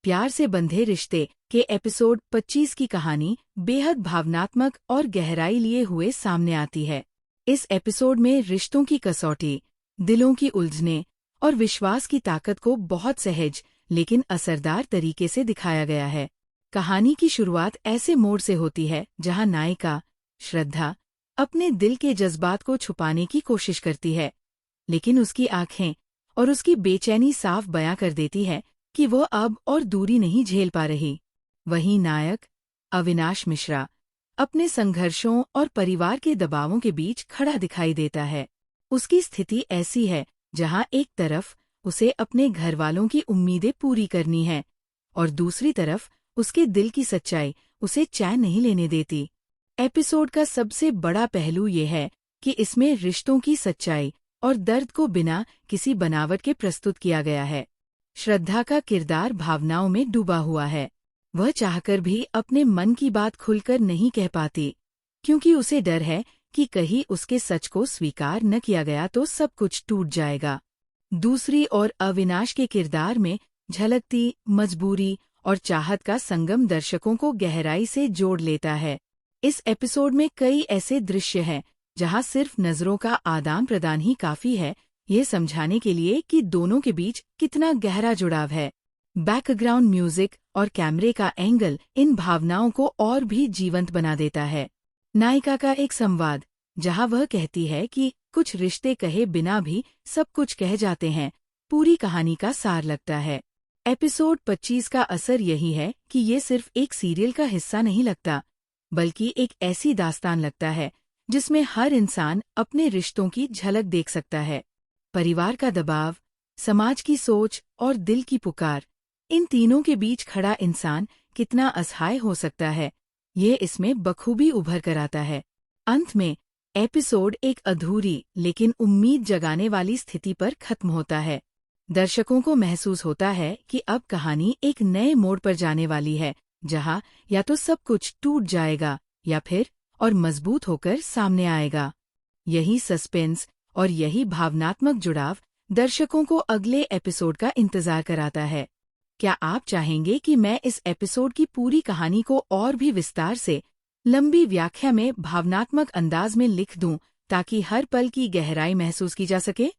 प्यार से बंधे रिश्ते के एपिसोड 25 की कहानी बेहद भावनात्मक और गहराई लिए हुए सामने आती है। इस एपिसोड में रिश्तों की कसौटी, दिलों की उलझने और विश्वास की ताकत को बहुत सहज लेकिन असरदार तरीके से दिखाया गया है। कहानी की शुरुआत ऐसे मोड़ से होती है जहां नायिका श्रद्धा अपने दिल के जज्बात को छुपाने की कोशिश करती है, लेकिन उसकी आंखें और उसकी बेचैनी साफ बयां कर देती है कि वह अब और दूरी नहीं झेल पा रही। वहीं नायक अविनाश मिश्रा अपने संघर्षों और परिवार के दबावों के बीच खड़ा दिखाई देता है। उसकी स्थिति ऐसी है जहां एक तरफ उसे अपने घरवालों की उम्मीदें पूरी करनी है और दूसरी तरफ उसके दिल की सच्चाई उसे चैन नहीं लेने देती। एपिसोड का सबसे बड़ा पहलू ये है कि इसमें रिश्तों की सच्चाई और दर्द को बिना किसी बनावट के प्रस्तुत किया गया है। श्रद्धा का किरदार भावनाओं में डूबा हुआ है। वह चाहकर भी अपने मन की बात खुलकर नहीं कह पाती, क्योंकि उसे डर है कि कहीं उसके सच को स्वीकार न किया गया तो सब कुछ टूट जाएगा। दूसरी ओर अविनाश के किरदार में झलकती मजबूरी और चाहत का संगम दर्शकों को गहराई से जोड़ लेता है। इस एपिसोड में कई ऐसे दृश्य हैं जहां सिर्फ नजरों का आदान प्रदान ही काफी है ये समझाने के लिए कि दोनों के बीच कितना गहरा जुड़ाव है। बैकग्राउंड म्यूजिक और कैमरे का एंगल इन भावनाओं को और भी जीवंत बना देता है। नायिका का एक संवाद जहां वह कहती है कि कुछ रिश्ते कहे बिना भी सब कुछ कह जाते हैं, पूरी कहानी का सार लगता है। एपिसोड 25 का असर यही है कि ये सिर्फ एक सीरियल का हिस्सा नहीं लगता, बल्कि एक ऐसी दास्तान लगता है जिसमें हर इंसान अपने रिश्तों की झलक देख सकता है। परिवार का दबाव, समाज की सोच और दिल की पुकार, इन तीनों के बीच खड़ा इंसान कितना असहाय हो सकता है, ये इसमें बखूबी उभर कर आता है। अंत में एपिसोड एक अधूरी लेकिन उम्मीद जगाने वाली स्थिति पर खत्म होता है। दर्शकों को महसूस होता है कि अब कहानी एक नए मोड़ पर जाने वाली है, जहां या तो सब कुछ टूट जाएगा या फिर और मजबूत होकर सामने आएगा। यही सस्पेंस और यही भावनात्मक जुड़ाव दर्शकों को अगले एपिसोड का इंतजार कराता है। क्या आप चाहेंगे कि मैं इस एपिसोड की पूरी कहानी को और भी विस्तार से लंबी व्याख्या में भावनात्मक अंदाज में लिख दूं ताकि हर पल की गहराई महसूस की जा सके?